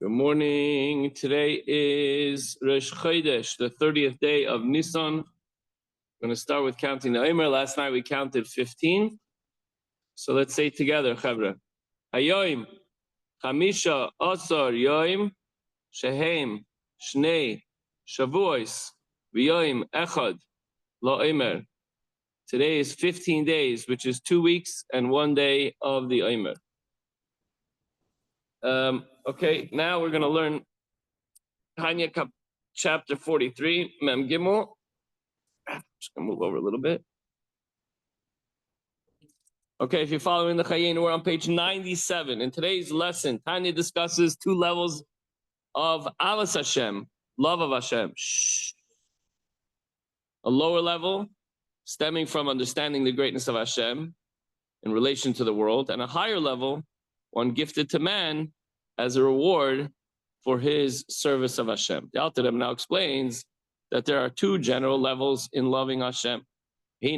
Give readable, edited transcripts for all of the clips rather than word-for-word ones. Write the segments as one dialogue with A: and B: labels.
A: Good morning. Today is Rosh Chodesh, the 30th day of Nisan. We're going to start with counting the Omer. Last night we counted 15. So let's say together, Chavra. Hayoim, Chamisha, Asar, Yoim, Shehem, Shnei, Shavuos, V'yoim, Echad, Lo Omer. Today is 15 days, which is 2 weeks and 1 day of the Omer. Okay, now we're going to learn Tanya chapter 43, Mem Gimel. Just going to move over a little bit. Okay, if you're following the Chayin, we're on page 97. In today's lesson, Tanya discusses 2 levels of Avas Hashem, love of Hashem. A lower level, stemming from understanding the greatness of Hashem in relation to the world, and a higher level, one gifted to man as a reward for his service of Hashem. The Alter Rebbe now explains that there are 2 general levels in loving Hashem. So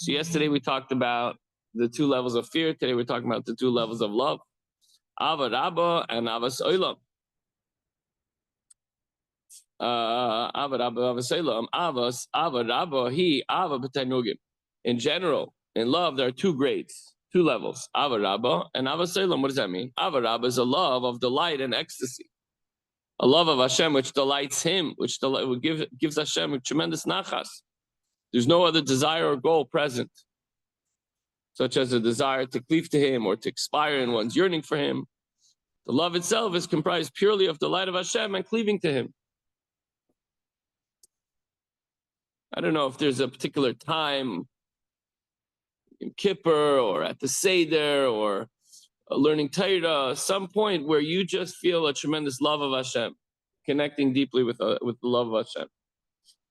A: yesterday we talked about the 2 levels of fear. Today we're talking about the 2 levels of love. Ava Rabba and Avas Olam. Ava Rabba, Avas Olam. Ava Rabba, he, Ava B'Tainugim. In general, in love, there are 2 grades. 2 levels, Ava Rabba and Ava Selam. What does that mean? Ava Rabba is a love of delight and ecstasy, a love of Hashem which delights Him, which gives Hashem a tremendous nachas. There's no other desire or goal present, such as a desire to cleave to Him or to expire in one's yearning for Him. The love itself is comprised purely of delight of Hashem and cleaving to Him. I don't know if there's a particular time in Kippur or at the Seder or learning Torah, some point where you just feel a tremendous love of Hashem, connecting deeply with the love of Hashem.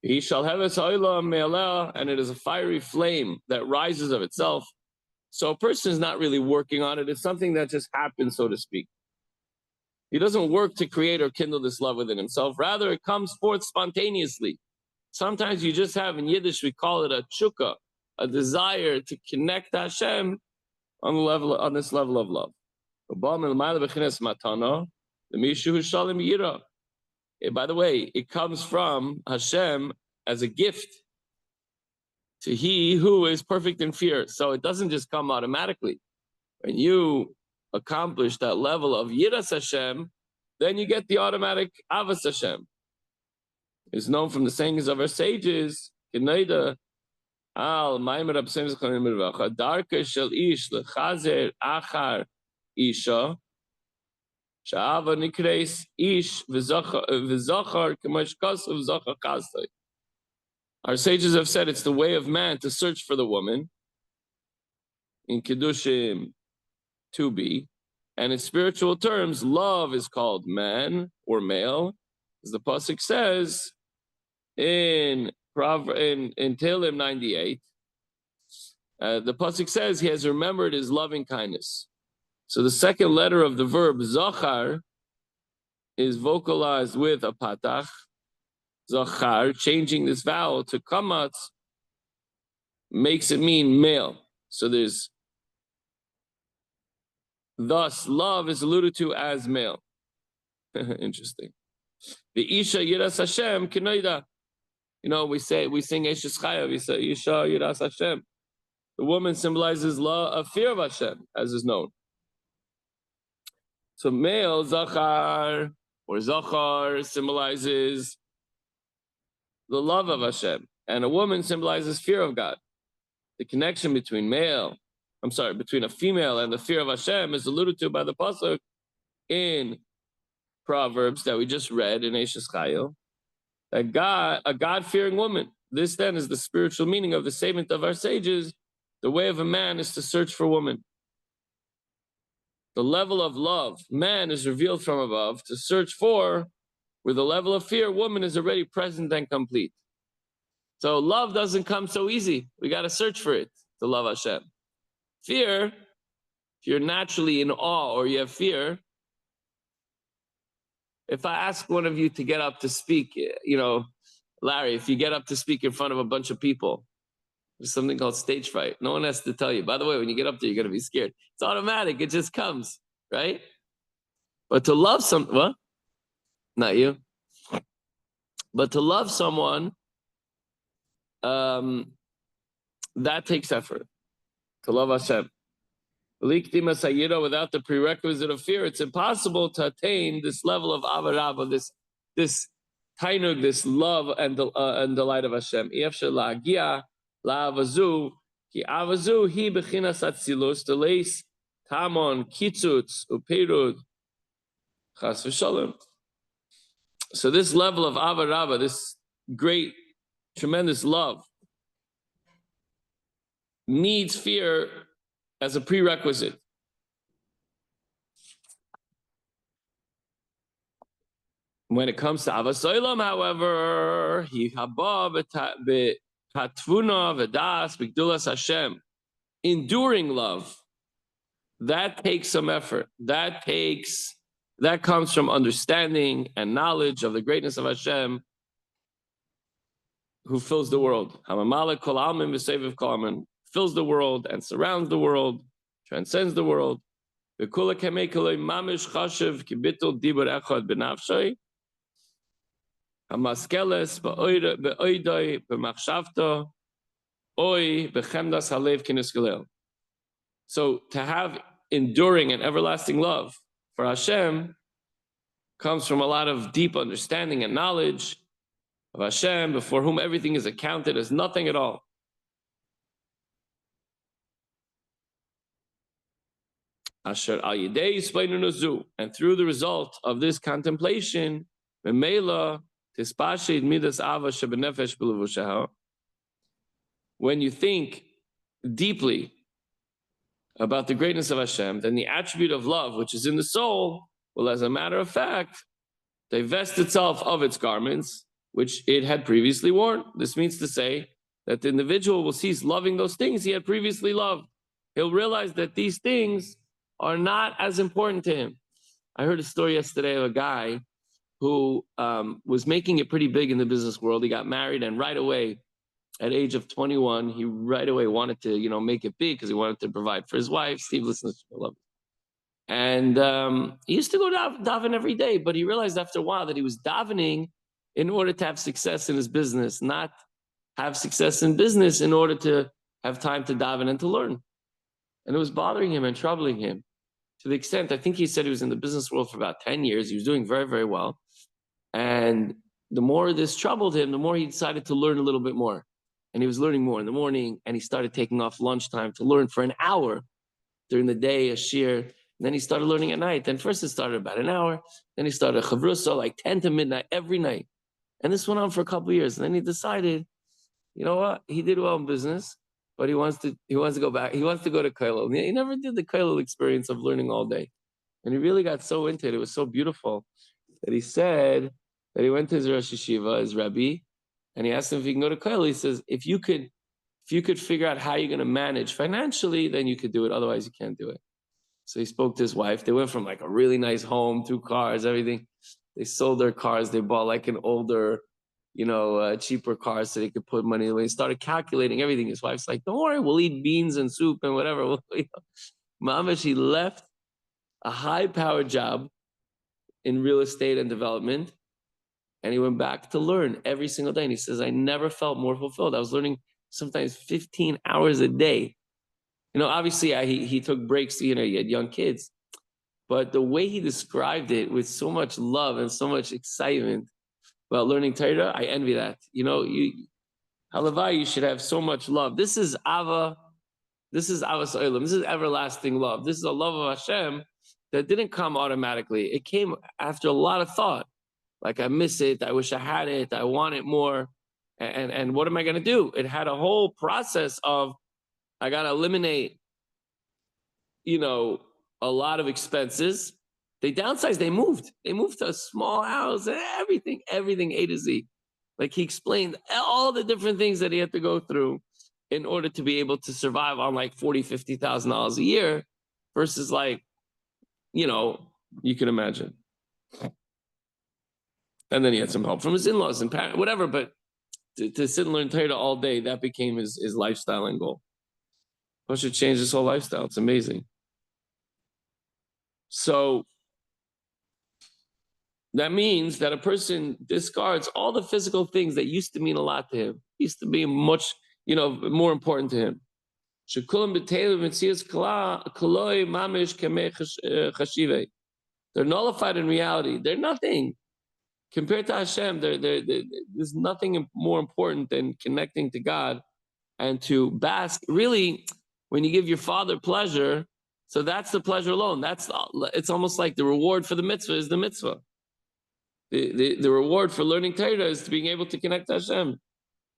A: He shall have his and it is a fiery flame that rises of itself. So a person is not really working on it. It's something that just happens, so to speak. He doesn't work to create or kindle this love within himself. Rather, it comes forth spontaneously. Sometimes you just have, in Yiddish, we call it a chukka, a desire to connect to Hashem on this level of love. By the way, it comes from Hashem as a gift to he who is perfect in fear. So it doesn't just come automatically. When you accomplish that level of Yiras Hashem, then you get the automatic Avas Hashem. It's known from the sayings of our sages, Al Maimer Absem Zchanim Mirvacha Darka Shel Ish Lechazer Achar Isha Sha'ava Nikreis Ish V'Zachar K'Mash Kasav Zachar Kastai. Our sages have said it's the way of man to search for the woman in Kedushim 2b, and in spiritual terms, love is called man or male, as the pasuk says in Tehillim 98, the pasuk says he has remembered his loving kindness. So the second letter of the verb zachar is vocalized with a patach, zachar, changing this vowel to kamatz makes it mean male. So thus love is alluded to as male. Interesting. The Isha Yiras Hashem Kenoida. You know, we sing Eshes Chaya, we say Isha Yiras Hashem. The woman symbolizes love, a fear of Hashem, as is known. So male Zachar or Zachar symbolizes the love of Hashem, and a woman symbolizes fear of God. The connection between a female and the fear of Hashem is alluded to by the pasuk in Proverbs that we just read in Eshes Chayil. A God-fearing woman. This then is the spiritual meaning of the statement of our sages. The way of a man is to search for woman. The level of love, man is revealed from above to search for, where the level of fear, woman is already present and complete. So love doesn't come so easy. We got to search for it to love Hashem. Fear, if you're naturally in awe or you have fear, if I ask one of you to get up to speak, Larry, if you get up to speak in front of a bunch of people, there's something called stage fright. No one has to tell you. By the way, when you get up there, you're going to be scared. It's automatic. It just comes. right? But to love what? Not you. But to love someone, that takes effort. To love Hashem. Without the prerequisite of fear, it's impossible to attain this level of avarava, this tainug, this love and delight of Hashem. Ki avazu hi bechinas atzilus deleis tamon kitzutz uperud chas v'shalom. So this level of avarava, this great, tremendous love, needs fear as a prerequisite. When it comes to Avas Olam, however, he haba b'tatvuna v'das b'gdulas Hashem, enduring love, that takes some effort. That comes from understanding and knowledge of the greatness of Hashem, who fills the world. Hamamala kol almin v'seviv kol almin, fills the world and surrounds the world, transcends the world. V'kula kemei kolei mamish chashiv kibitul dibur echad b'nafshay. Hamaskeles be'oidoi b'machshavto oi b'chemdas halev kinisgalel. So to have enduring and everlasting love for Hashem comes from a lot of deep understanding and knowledge of Hashem, before whom everything is accounted as nothing at all. Asher al yidei yispeinu nazu, and through the result of this contemplation, memela tispashid midas ava shebenefesh b'levushaha. When you think deeply about the greatness of Hashem, then the attribute of love, which is in the soul, will, as a matter of fact, divest itself of its garments, which it had previously worn. This means to say that the individual will cease loving those things he had previously loved. He'll realize that these things are not as important to him. I heard a story yesterday of a guy who was making it pretty big in the business world. He got married, and right away, at age of 21, he right away wanted to, make it big because he wanted to provide for his wife. Steve listens to me, I love it. And he used to go daven every day, but he realized after a while that he was davening in order to have success in his business, not have success in business in order to have time to daven and to learn. And it was bothering him and troubling him to the extent, I think he said he was in the business world for about 10 years. He was doing very, very well. And the more this troubled him, the more he decided to learn a little bit more. And he was learning more in the morning, and he started taking off lunchtime to learn for an hour during the day, a shir. And then he started learning at night. Then first it started about an hour. Then he started a chavrusa, like 10 to midnight every night. And this went on for a couple of years. And then he decided, you know what? He did well in business, but he wants to go back. He wants to go to kollel. He never did the kollel experience of learning all day. And he really got so into it. It was so beautiful that he said that he went to his Rosh Yeshiva, his Rebbe, and he asked him if he can go to kollel. He says, if you could figure out how you're going to manage financially, then you could do it. Otherwise, you can't do it. So he spoke to his wife. They went from like a really nice home, 2 cars, everything. They sold their cars. They bought like an older, cheaper car so they could put money away. He started calculating everything. His wife's like, don't worry, we'll eat beans and soup and whatever. Mama, she left a high-powered job in real estate and development, and he went back to learn every single day. And he says, I never felt more fulfilled. I was learning sometimes 15 hours a day. Obviously he took breaks, he had young kids, but the way he described it with so much love and so much excitement about learning Torah, I envy that. Halavai, you should have so much love. This is Ava, this is Avas Olam, this is everlasting love. This is a love of Hashem that didn't come automatically. It came after a lot of thought. Like, I miss it, I wish I had it, I want it more. And what am I going to do? It had a whole process of, I got to eliminate, a lot of expenses. They downsized, they moved to a small house, and everything A to Z. Like, he explained all the different things that he had to go through in order to be able to survive on like $40,000, $50,000 a year versus like, you can imagine. And then he had some help from his in-laws and parents, whatever, but to sit and learn Torah all day, that became his lifestyle and goal. I should change his whole lifestyle. It's amazing. So that means that a person discards all the physical things that used to mean a lot to him, used to be much, more important to him. They're nullified in reality. They're nothing. Compared to Hashem, there's nothing more important than connecting to God and to bask. Really, when you give your father pleasure, so that's the pleasure alone. It's almost like the reward for the mitzvah is the mitzvah. The reward for learning Torah is being able to connect to Hashem.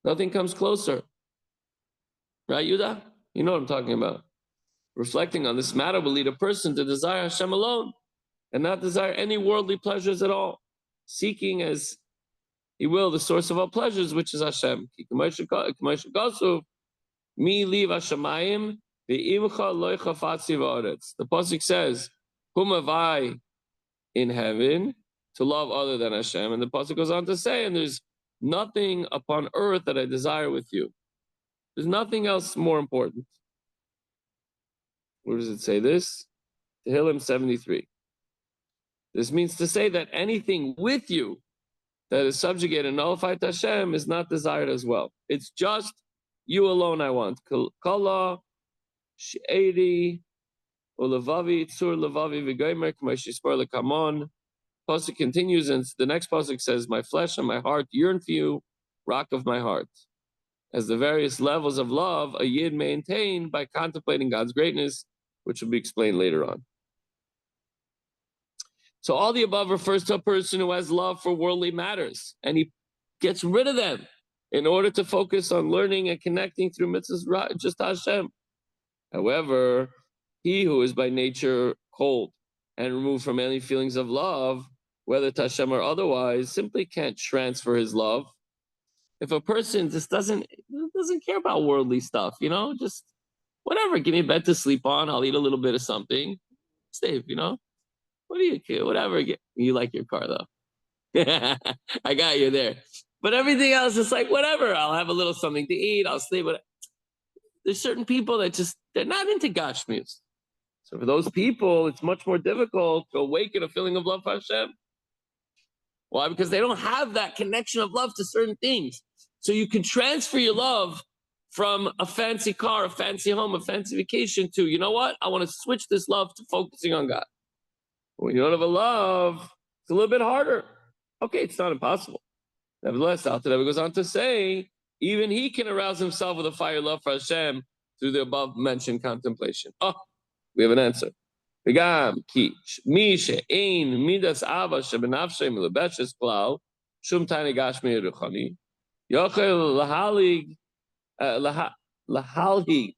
A: Nothing comes closer. Right, Yuda? You know what I'm talking about. Reflecting on this matter will lead a person to desire Hashem alone and not desire any worldly pleasures at all, seeking as he will the source of all pleasures, which is Hashem. The pasuk says, "Whom have I in heaven to love other than Hashem?" And the pasuk goes on to say, "And there's nothing upon earth that I desire with you." There's nothing else more important. Where does it say this? Tehillim 73. This means to say that anything with you that is subjugated and nullified to Hashem is not desired as well. It's just you alone I want. Kala, she'eri, ulevavi, tzur levavi v'goymer, k'may lekamon. Pasuk continues, and the next pasuk says, "My flesh and my heart yearn for you, rock of my heart." As the various levels of love a yid maintain by contemplating God's greatness, which will be explained later on. So all the above refers to a person who has love for worldly matters, and he gets rid of them in order to focus on learning and connecting through mitzvahs just to Hashem. However, he who is by nature cold and removed from any feelings of love, whether to Hashem or otherwise, simply can't transfer his love. If a person just doesn't care about worldly stuff, just whatever, give me a bed to sleep on, I'll eat a little bit of something, safe, what do you care? Whatever. You like your car though. I got you there. But everything else is like, whatever. I'll have a little something to eat. I'll sleep. There's certain people that they're not into Gashmius. So for those people, it's much more difficult to awaken a feeling of love for Hashem. Why? Because they don't have that connection of love to certain things. So you can transfer your love from a fancy car, a fancy home, a fancy vacation to, you know what? I want to switch this love to focusing on God. When you don't have a love, it's a little bit harder. Okay, it's not impossible. Nevertheless, Alter Rebbe goes on to say, even he can arouse himself with a fire love for Hashem through the above-mentioned contemplation. Oh, we have an answer. וגם כי מי שאין מידס אהבה שבנפשי מלבשת כלל, שום תענוג גשמי רוחני, יכול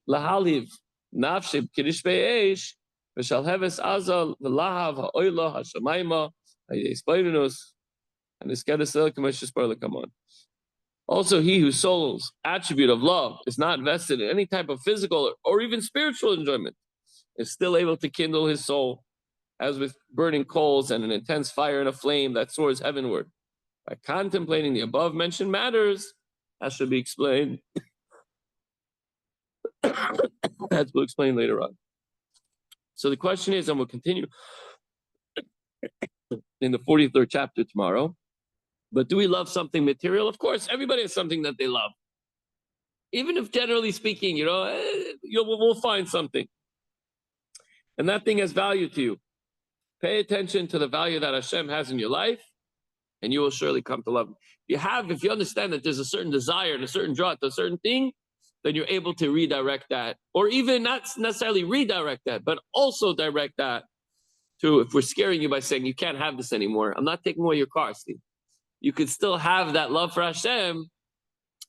A: להלהיב נפשי בקרשבי אש, ושלהבס עזה ולהב האוילו השמיימה, היספוירנוס, and iskedesel k'meshespar lekamon. Also, he whose soul's attribute of love is not vested in any type of physical or even spiritual enjoyment is still able to kindle his soul as with burning coals and an intense fire and a flame that soars heavenward. By contemplating the above-mentioned matters, as should be explained, as we'll explain later on. So the question is, and we'll continue in the 43rd chapter tomorrow, but do we love something material? Of course, everybody has something that they love. Even if generally speaking, we'll find something. And that thing has value to you. Pay attention to the value that Hashem has in your life, and you will surely come to love him. If you understand that there's a certain desire and a certain draw to a certain thing, then you're able to redirect that, or even not necessarily redirect that, but also direct that to, if we're scaring you by saying you can't have this anymore, I'm not taking away your car, Steve. You could still have that love for Hashem,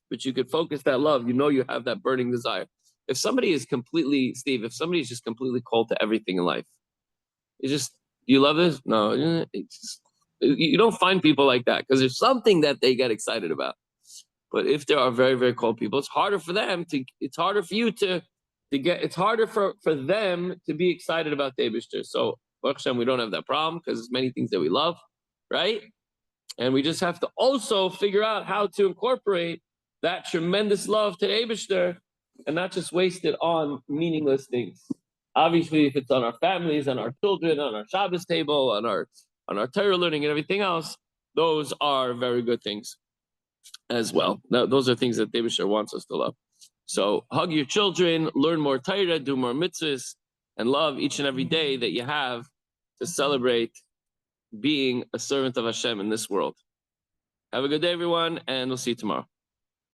A: but you could focus that love. You have that burning desire. If somebody is completely, Steve, if somebody is just completely cold to everything in life, you love this? No, you don't find people like that because there's something that they get excited about. But if there are very, very cold people, it's harder for them it's harder for you to get, it's harder for them to be excited about the Eibishter. So, Baruch Hashem, we don't have that problem because there's many things that we love, right? And we just have to also figure out how to incorporate that tremendous love to the Eibishter and not just waste it on meaningless things. Obviously, if it's on our families, on our children, on our Shabbos table, on our Torah learning and everything else, those are very good things as well. Now, those are things that David Sher wants us to love. So hug your children, learn more Torah, do more mitzvahs, and love each and every day that you have to celebrate being a servant of Hashem in this world. Have a good day, everyone, and we'll see you tomorrow.